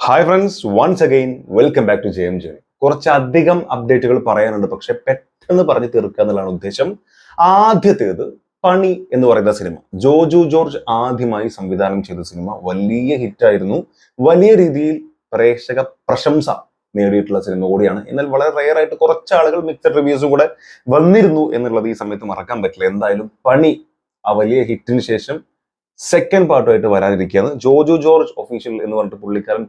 Hi friends, once again welcome back to JM journey. കുറച്ചധികം അപ്ഡേറ്റുകൾ പറയാനുണ്ട്, പക്ഷെ പെട്ടെന്ന് പറഞ്ഞു തീർക്കുക എന്നുള്ളതാണ് ഉദ്ദേശം. ആദ്യത്തേത് പണി എന്ന് പറയുന്ന സിനിമ. ജോജു ജോർജ് ആദ്യമായി സംവിധാനം ചെയ്ത സിനിമ വലിയ ഹിറ്റായിരുന്നു. വലിയ രീതിയിൽ പ്രേക്ഷക പ്രശംസ നേടിയിട്ടുള്ള സിനിമ കൂടിയാണ്. എന്നാൽ വളരെ റെയർ ആയിട്ട് കുറച്ച് ആളുകൾ മിക്സഡ് റിവ്യൂസും കൂടെ വന്നിരുന്നു എന്നുള്ളത് ഈ സമയത്ത് മറക്കാൻ പറ്റില്ല. എന്തായാലും പണി ആ വലിയ ഹിറ്റിന് ശേഷം സെക്കൻഡ് പാർട്ടുമായിട്ട് വരാനിരിക്കുകയാണ്. ജോജു ജോർജ് ഒഫീഷ്യൽ എന്ന് പറഞ്ഞിട്ട്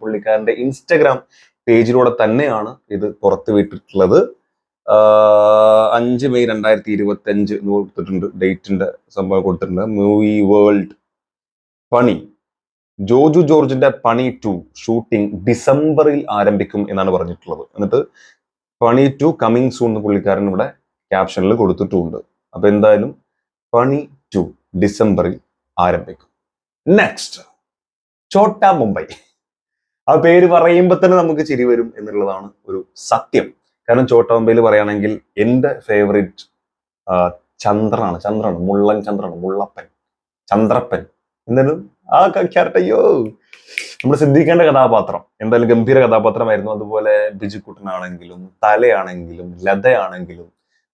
പുള്ളിക്കാരന്റെ ഇൻസ്റ്റഗ്രാം പേജിലൂടെ തന്നെയാണ് ഇത് പുറത്തുവിട്ടിട്ടുള്ളത്. 5 മെയ് 2025 എന്ന് കൊടുത്തിട്ടുണ്ട്, ഡേറ്റിന്റെ സംഭവം കൊടുത്തിട്ടുണ്ട്. മൂവി വേൾഡ് പണി, ജോജു ജോർജിന്റെ പണി 2 ഷൂട്ടിംഗ് ഡിസംബറിൽ ആരംഭിക്കും എന്നാണ് പറഞ്ഞിട്ടുള്ളത്. എന്നിട്ട് പണി 2 കമ്മിങ് സൂൺ എന്ന് പുള്ളിക്കാരൻ ഇവിടെ ക്യാപ്ഷനിൽ കൊടുത്തിട്ടുമുണ്ട്. അപ്പൊ എന്തായാലും പണി 2 ഡിസംബറിൽ ആരംഭിക്കും. നെക്സ്റ്റ്, ഛോട്ടാ മുംബൈ. ആ പേര് പറയുമ്പോൾ തന്നെ നമുക്ക് ചിരി വരും എന്നുള്ളതാണ് ഒരു സത്യം. കാരണം ഛോട്ടാ മുംബൈയിൽ പറയുകയാണെങ്കിൽ എൻ്റെ ഫേവറേറ്റ് ചന്ദ്രനാണ്, മുള്ളൻ ചന്ദ്രനാണ്, മുള്ളപ്പൻ, ചന്ദ്രപ്പൻ എന്തായാലും ആ ക്യാരക്ടർ. അയ്യോ, നമ്മൾ ശ്രദ്ധിക്കേണ്ട കഥാപാത്രം എന്തായാലും ഗംഭീര കഥാപാത്രമായിരുന്നു. അതുപോലെ ബിജുക്കുട്ടനാണെങ്കിലും തലയാണെങ്കിലും ലതയാണെങ്കിലും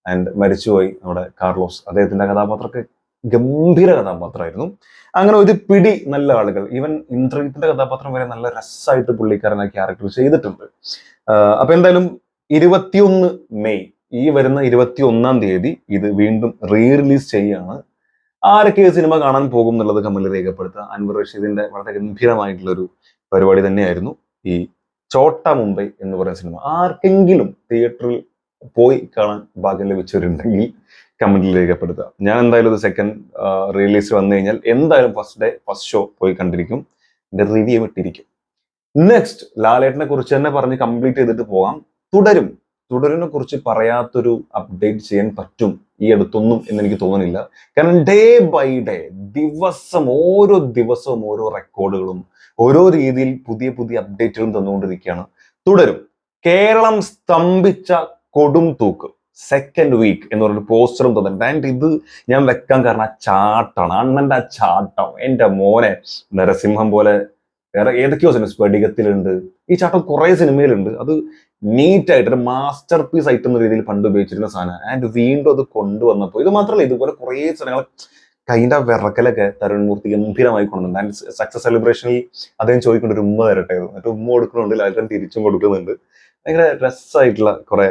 ആൻഡ് മരിച്ചുപോയി നമ്മുടെ കാർലോസ്, അദ്ദേഹത്തിന്റെ കഥാപാത്രമൊക്കെ ഗംഭീര കഥാപാത്രമായിരുന്നു. അങ്ങനെ ഒരു പിടി നല്ല ആളുകൾ, ഈവൻ ഇന്ദ്രജിത്തിന്റെ കഥാപാത്രം വരെ നല്ല രസമായിട്ട് പുള്ളിക്കാരൻ ആ ക്യാരക്ടർ ചെയ്തിട്ടുണ്ട്. അപ്പൊ എന്തായാലും 21 മെയ്, ഈ വരുന്ന 21-ാം തീയതി ഇത് വീണ്ടും റീ റിലീസ് ചെയ്യാണ്. ആരൊക്കെ സിനിമ കാണാൻ പോകും എന്നുള്ളത് കമന്റിൽ രേഖപ്പെടുത്തുക. അൻവർ റഷീദിന്റെ വളരെ ഗംഭീരമായിട്ടുള്ള ഒരു പരിപാടി തന്നെയായിരുന്നു ഈ ഛോട്ടാ മുംബൈ എന്ന് പറയുന്ന സിനിമ. ആർക്കെങ്കിലും തിയേറ്ററിൽ പോയി കാണാൻ ഭാഗ്യം ലഭിച്ചവരുണ്ടെങ്കിൽ കമന്റിൽ രേഖപ്പെടുത്തുക. ഞാൻ എന്തായാലും ഒരു സെക്കൻഡ് റിലീസ് വന്നു കഴിഞ്ഞാൽ എന്തായാലും ഫസ്റ്റ് ഷോ പോയി കണ്ടിരിക്കും, എന്റെ റിവ്യൂ ഇട്ടിരിക്കും. നെക്സ്റ്റ്, ലാലേട്ടനെ കുറിച്ച് തന്നെ പറഞ്ഞ് കംപ്ലീറ്റ് ചെയ്തിട്ട് പോകാം. തുടരിനെ കുറിച്ച് പറയാത്തൊരു അപ്ഡേറ്റ് ചെയ്യാൻ പറ്റും ഈ അടുത്തൊന്നും എന്ന് എനിക്ക് തോന്നുന്നില്ല. കാരണം ഡേ ബൈ ഡേ, ഓരോ ദിവസവും ഓരോ റെക്കോർഡുകളും ഓരോ രീതിയിൽ പുതിയ പുതിയ അപ്ഡേറ്റുകളും തന്നുകൊണ്ടിരിക്കുകയാണ്. തുടരും. കേരളം സ്തംഭിച്ച കൊടും തൂക്ക് സെക്കൻഡ് വീക്ക് എന്ന് പറഞ്ഞൊരു പോസ്റ്ററും തന്നിട്ടുണ്ട്. ആൻഡ് ഇത് ഞാൻ വെക്കാൻ കാരണം ആ ചാട്ടാണ്, അണ്ണന്റെ ആ ചാട്ടം. എന്റെ മോനെ, നരസിംഹം പോലെ വേറെ ഏതൊക്കെയോ സിനിമ സ്ഫടികത്തിലുണ്ട്, ഈ ചാട്ടം കുറെ സിനിമയിലുണ്ട്. അത് നീറ്റായിട്ട് ഒരു മാസ്റ്റർ പീസ് ആയിട്ട് എന്ന രീതിയിൽ പണ്ട് ഉപയോഗിച്ചിരുന്ന സാധനം ആൻഡ് വീണ്ടും അത് കൊണ്ടുവന്നപ്പോൾ, ഇത് മാത്രമല്ല ഇതുപോലെ കുറെ സാധനങ്ങൾ കൈൻ്റെ വിറക്കലൊക്കെ തരുൺമൂർത്തി ഗംഭീരമായി കൊണ്ടുവന്നുണ്ട്. ആൻഡ് സക്സസ് സെലിബ്രേഷനിൽ അദ്ദേഹം ചോദിക്കൊണ്ട് ഒരു ഉമ്മ തരട്ടെ, എന്നിട്ട് ഉമ്മ കൊടുക്കുന്നുണ്ട്, ലാലേട്ടൻ തിരിച്ചും കൊടുക്കുന്നുണ്ട്. ഭയങ്കര രസമായിട്ടുള്ള കുറെ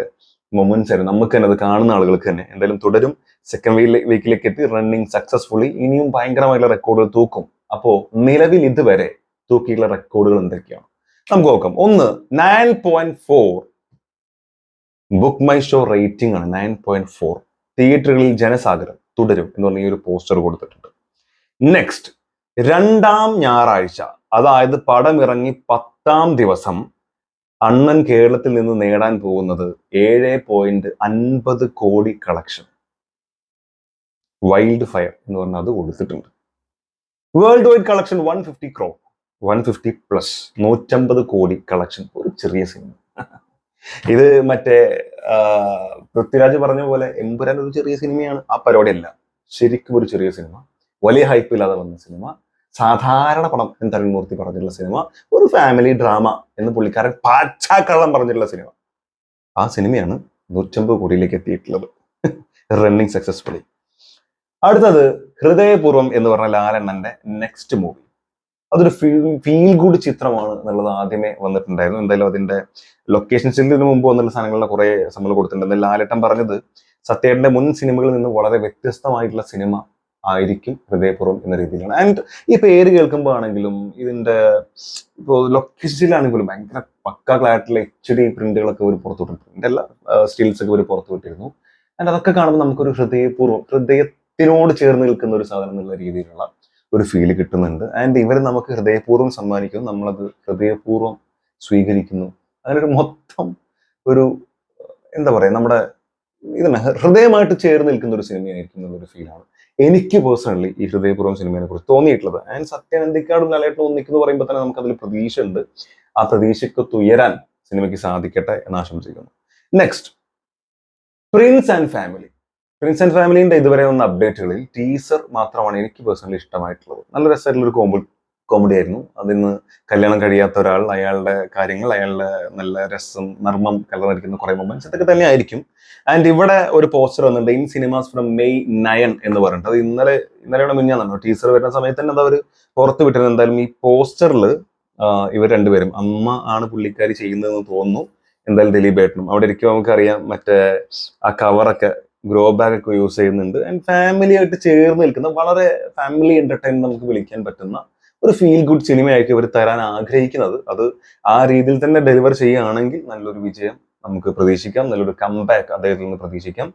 മൊമെന്റ്സ് ആയിരുന്നു നമുക്ക് തന്നെ, അത് കാണുന്ന ആളുകൾക്ക് തന്നെ. എന്തായാലും തുടരും. സെക്കൻഡ് വീക്കിലേക്ക് എത്തി, റണ്ണിങ് സക്സസ്ഫുള്ളി. ഇനിയും ഭയങ്കരമായിട്ടുള്ള റെക്കോർഡുകൾ തൂക്കും. അപ്പോ നിലവിൽ ഇതുവരെ തൂക്കിയിട്ടുള്ള റെക്കോർഡുകൾ എന്തൊക്കെയാണ് നമുക്ക് നോക്കാം. ഒന്ന്, 9.4 ബുക്ക് മൈ ഷോ റേറ്റിംഗ് ആണ്. 9.4. തിയേറ്ററുകളിൽ ജനസാഗരം തുടരും എന്ന് പറഞ്ഞ ഈ ഒരു പോസ്റ്റർ കൊടുത്തിട്ടുണ്ട്. നെക്സ്റ്റ്, 2-ാം ഞായറാഴ്ച, അതായത് പടം ഇറങ്ങി 10-ാം ദിവസം അണ്ണൻ കേരളത്തിൽ നിന്ന് നേടാൻ പോകുന്നത് 7.50 കോടി കളക്ഷൻ. വൈൽഡ് ഫയർ എന്ന് പറഞ്ഞാൽ അത് കൊടുത്തിട്ടുണ്ട്. World wide collection 150 crore, 150 plus 150 കോടി കളക്ഷൻ. ഒരു ചെറിയ സിനിമ. ഇത് മറ്റേ പൃഥ്വിരാജ് പറഞ്ഞ പോലെ എമ്പുരാൻ ഒരു ചെറിയ സിനിമയാണ്, ആ പരിപാടിയല്ല. ശരിക്കും ഒരു ചെറിയ സിനിമ, വലിയ ഹൈപ്പ് ഇല്ലാതെ വന്ന സിനിമ, സാധാരണ പടം എന്ന് തരുൺമൂർത്തി പറഞ്ഞിട്ടുള്ള സിനിമ, ഒരു ഫാമിലി ഡ്രാമ എന്ന് പുള്ളിക്കാരൻ പാച്ചാക്കള്ളം പറഞ്ഞിട്ടുള്ള സിനിമ. ആ സിനിമയാണ് 150 കോടിയിലേക്ക് എത്തിയിട്ടുള്ളത്, റണ്ണിങ് സക്സസ്ഫുള്ളി. അടുത്തത് ഹൃദയപൂർവ്വം എന്ന് പറഞ്ഞ ലാലണ്ണന്റെ നെക്സ്റ്റ് മൂവി. അതൊരു ഫീൽ ഗുഡ് ചിത്രമാണ് എന്നുള്ളത് ആദ്യമേ വന്നിട്ടുണ്ടായിരുന്നു. എന്തായാലും അതിന്റെ ലൊക്കേഷൻസിന് മുമ്പ് വന്നുള്ള സാധനങ്ങളുടെ കുറെ നമ്മൾ കൊടുത്തിട്ടുണ്ട്. ലാലേട്ടൻ പറഞ്ഞത് സത്യേട്ടന്റെ മുൻ സിനിമകളിൽ നിന്ന് വളരെ വ്യത്യസ്തമായിട്ടുള്ള സിനിമ ആയിരിക്കും ഹൃദയപൂർവ്വം എന്ന രീതിയിലാണ്. ആൻഡ് ഈ പേര് കേൾക്കുമ്പോൾ ആണെങ്കിലും ഇതിന്റെ ഇപ്പോൾ ലൊക്കേഷനിലാണെങ്കിലും ഭയങ്കര പക്ക ക്ലാരിറ്റിയുള്ള HD പ്രിന്റുകളൊക്കെ ഒരു പുറത്തുവിട്ടിട്ടുണ്ട്. ഇതിന്റെ എല്ലാ സ്റ്റിൽസ് ഒക്കെ ഒരു പുറത്തുവിട്ടിരുന്നു. ആൻഡ് അതൊക്കെ കാണുമ്പോൾ നമുക്കൊരു ഹൃദയത്തിനോട് ചേർന്ന് നിൽക്കുന്ന ഒരു സാധനം എന്നുള്ള രീതിയിലുള്ള ഒരു ഫീല് കിട്ടുന്നുണ്ട്. ആൻഡ് ഇവർ നമുക്ക് ഹൃദയപൂർവ്വം സമ്മാനിക്കുന്നു, നമ്മളത് ഹൃദയപൂർവ്വം സ്വീകരിക്കുന്നു. അതിനൊരു മൊത്തം ഒരു എന്താ പറയാ, നമ്മുടെ ഇതന്നെ ഹൃദയമായിട്ട് ചേർന്ന് നിൽക്കുന്ന ഒരു സിനിമയായിരിക്കും എന്നുള്ളൊരു ഫീലാണ് എനിക്ക് പേഴ്സണലി ഈ ഹൃദയപൂർവ്വം സിനിമയെ കുറിച്ച് തോന്നിയിട്ടുള്ളത്. ആൻഡ് സത്യൻ അന്തിക്കാടും ലാലേട്ടനും ഒന്നിക്കുന്നു പറയുമ്പോൾ തന്നെ നമുക്ക് അതിൽ പ്രതീക്ഷ ഉണ്ട്. ആ പ്രതീക്ഷയ്ക്കൊത്ത് ഉയരാൻ സിനിമയ്ക്ക് സാധിക്കട്ടെ എന്ന് ആശംസിക്കുന്നു. നെക്സ്റ്റ്, പ്രിൻസ് ആൻഡ് ഫാമിലിന്റെ ഇതുവരെ വന്ന അപ്ഡേറ്റുകളിൽ ടീസർ മാത്രമാണ് എനിക്ക് പേഴ്സണലി ഇഷ്ടമായിട്ടുള്ളത്. നല്ല രസമായിട്ടുള്ള ഒരു കോമഡി ആയിരുന്നു. അതിന്ന് കല്യാണം കഴിയാത്ത ഒരാൾ, അയാളുടെ കാര്യങ്ങൾ, അയാളുടെ നല്ല രസം, നർമ്മം കലർന്നിരിക്കുന്ന കുറെ മൊമെന്റ്സ് ഇതൊക്കെ തന്നെ ആയിരിക്കും. ആൻഡ് ഇവിടെ ഒരു പോസ്റ്റർ വന്നിട്ടുണ്ട്, ഇൻ സിനിമാസ് ഫ്രം മെയ് 9 എന്ന് പറഞ്ഞിട്ട്. അത് ഇന്നലെയുടെ മിഞ്ഞാണോ ടീസർ വരുന്ന സമയത്ത് തന്നെ അത് അവർ പുറത്ത് വിട്ടിരുന്നത്. എന്തായാലും ഈ പോസ്റ്ററിൽ ഇവർ രണ്ടുപേരും, അമ്മ ആണ് പുള്ളിക്കാരി ചെയ്യുന്നതെന്ന് തോന്നുന്നു, എന്തായാലും ദിലീപ് ഏട്ടനും അവിടെ ഇരിക്കും. നമുക്കറിയാം മറ്റേ ആ കവറൊക്കെ, ഗ്രോ ബാഗ് ഒക്കെ യൂസ് ചെയ്യുന്നുണ്ട്. ആൻഡ് ഫാമിലി ആയിട്ട് ചേർന്ന് നിൽക്കുന്ന, വളരെ ഫാമിലി എന്റർടൈൻ നമുക്ക് വിളിക്കാൻ പറ്റുന്ന ഒരു ഫീൽ ഗുഡ് സിനിമയായിരിക്കും ഇവർ തരാൻ ആഗ്രഹിക്കുന്നത്. അത് ആ രീതിയിൽ തന്നെ ഡെലിവർ ചെയ്യുകയാണെങ്കിൽ നല്ലൊരു വിജയം നമുക്ക് പ്രതീക്ഷിക്കാം, നല്ലൊരു കംബാക്ക് അദ്ദേഹത്തിൽ നിന്ന് പ്രതീക്ഷിക്കാം.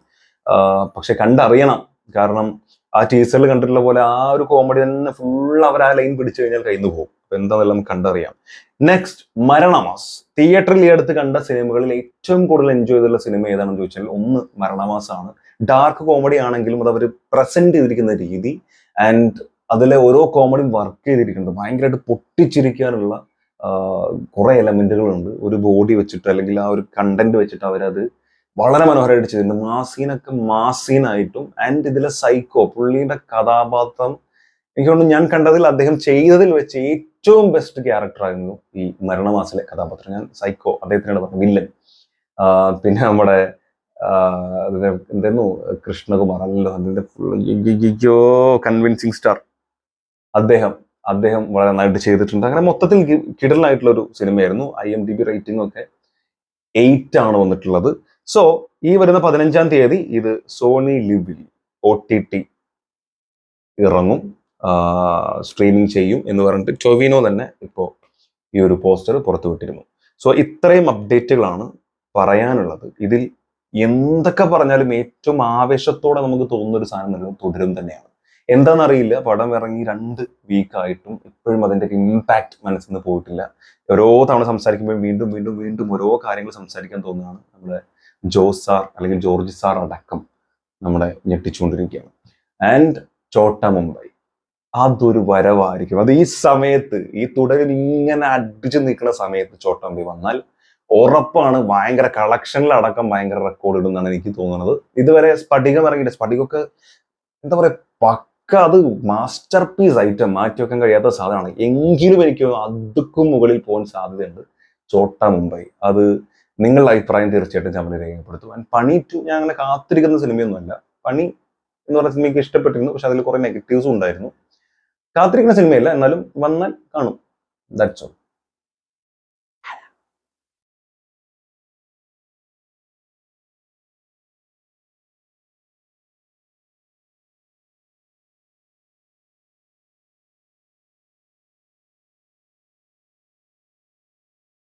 പക്ഷെ കണ്ടറിയണം, കാരണം ആ ടീസറിൽ കണ്ടിട്ടുള്ള പോലെ ആ ഒരു കോമഡി തന്നെ ഫുൾ അവർ ആ ലൈൻ പിടിച്ചു കഴിഞ്ഞാൽ കയ്യിൽ നിന്ന് പോകും. അപ്പൊ എന്താണെല്ലാം കണ്ടറിയാം. നെക്സ്റ്റ്, മരണമാസ്. തിയേറ്ററിൽ ഈ അടുത്ത് കണ്ട സിനിമകളിൽ ഏറ്റവും കൂടുതൽ എൻജോയ് ചെയ്തുള്ള സിനിമ ഏതാണെന്ന് ചോദിച്ചാൽ ഒന്ന് മരണമാസ് ആണ്. ഡാർക്ക് കോമഡി ആണെങ്കിലും അത് അവർ പ്രസന്റ് ചെയ്തിരിക്കുന്ന രീതി ആൻഡ് അതിലെ ഓരോ കോമഡിയും വർക്ക് ചെയ്തിരിക്കുന്നത് ഭയങ്കരമായിട്ട് പൊട്ടിച്ചിരിക്കാനുള്ള കുറെ എലമെന്റുകളുണ്ട്. ഒരു ബോഡി വെച്ചിട്ട് അല്ലെങ്കിൽ ആ ഒരു കണ്ടന്റ് വെച്ചിട്ട് അവരത് വളരെ മനോഹരമായിട്ട് ചെയ്തിട്ടുണ്ട്. മാസീനൊക്കെ മാസീനായിട്ടും. ആൻഡ് ഇതിലെ സൈക്കോ, പുള്ളിയുടെ കഥാപാത്രം എനിക്ക് തോന്നുന്നു ഞാൻ കണ്ടതിൽ അദ്ദേഹം ചെയ്തതിൽ വെച്ച് ഏറ്റവും ബെസ്റ്റ് ക്യാരക്ടർ ആയിരുന്നു ഈ മരണമാസിലെ കഥാപാത്രം. ഞാൻ സൈക്കോ അദ്ദേഹത്തിനാണ് പറഞ്ഞത്, വില്ലൻ. പിന്നെ നമ്മുടെ എന്തായിരുന്നു, കൃഷ്ണകുമാർ അല്ലല്ലോ അതിന്റെ ഫുൾ കൺവിൻസിങ് സ്റ്റാർ, അദ്ദേഹം വളരെ നന്നായിട്ട് ചെയ്തിട്ടുണ്ട്. അങ്ങനെ മൊത്തത്തിൽ കിടലായിട്ടുള്ള ഒരു സിനിമയായിരുന്നു. IMDb റേറ്റിംഗ് ഒക്കെ 8 ആണ് വന്നിട്ടുള്ളത്. സോ ഈ വരുന്ന 15-ാം തീയതി ഇത് സോണി ലിവിൽ OTT ഇറങ്ങും, സ്ട്രീമിംഗ് ചെയ്യും എന്ന് പറഞ്ഞിട്ട് ടൊവിനോ തന്നെ ഇപ്പോൾ ഈ ഒരു പോസ്റ്റർ പുറത്തുവിട്ടിരുന്നു. സോ ഇത്രയും അപ്ഡേറ്റുകളാണ് പറയാനുള്ളത്. ഇതിൽ എന്തൊക്കെ പറഞ്ഞാലും ഏറ്റവും ആവേശത്തോടെ നമുക്ക് തോന്നുന്ന ഒരു സാധനം നൽകുന്നത് തുടരും തന്നെയാണ്. എന്താണെന്നറിയില്ല, പടം ഇറങ്ങി 2 വീക്കായിട്ടും ഇപ്പോഴും അതിന്റെ ഇമ്പാക്ട് മനസ്സിൽ നിന്ന് പോയിട്ടില്ല. ഓരോ തവണ സംസാരിക്കുമ്പോൾ വീണ്ടും വീണ്ടും വീണ്ടും ഓരോ കാര്യങ്ങൾ സംസാരിക്കാൻ തോന്നുകയാണ്. നമ്മുടെ ജോസ് സാർ അല്ലെങ്കിൽ ജോർജ് സാർ അടക്കം നമ്മളെ ഞെട്ടിച്ചുകൊണ്ടിരിക്കുകയാണ്. ആൻഡ് ചോട്ട മുംബൈ അതൊരു വരവായിരിക്കും. അത് ഈ സമയത്ത്, ഈ തുടരിൽ ഇങ്ങനെ അടിച്ചു നിൽക്കുന്ന സമയത്ത് ചോട്ട മുംബൈ വന്നാൽ ഉറപ്പാണ് ഭയങ്കര കളക്ഷനിലടക്കം ഭയങ്കര റെക്കോർഡ് ഇടുന്നാണ് എനിക്ക് തോന്നുന്നത്. ഇതുവരെ സ്ഫടികം ഇറങ്ങിയിട്ട്, സ്ഫടികമൊക്കെ എന്താ പറയാ, പക്ക അത് മാസ്റ്റർ പീസ് ഐറ്റം, മാറ്റി വെക്കാൻ കഴിയാത്ത സാധനമാണ്. എങ്കിലും എനിക്ക് അതുക്കും മുകളിൽ പോകാൻ സാധ്യതയുണ്ട് ചോട്ട മുംബൈ. അത് നിങ്ങളുടെ അഭിപ്രായം തീർച്ചയായിട്ടും ചമ്മൽ രേഖപ്പെടുത്തും. പണി 2 ഞാൻ അങ്ങനെ കാത്തിരിക്കുന്ന സിനിമയൊന്നുമല്ല. പണി എന്ന് പറഞ്ഞ സിനിമ എനിക്ക് ഇഷ്ടപ്പെട്ടിരുന്നു, പക്ഷെ അതിൽ കുറെ നെഗറ്റീവ്സും ഉണ്ടായിരുന്നു. കാത്തിരിക്കുന്ന സിനിമയല്ല, എന്നാലും വന്നാൽ കാണും. That's all.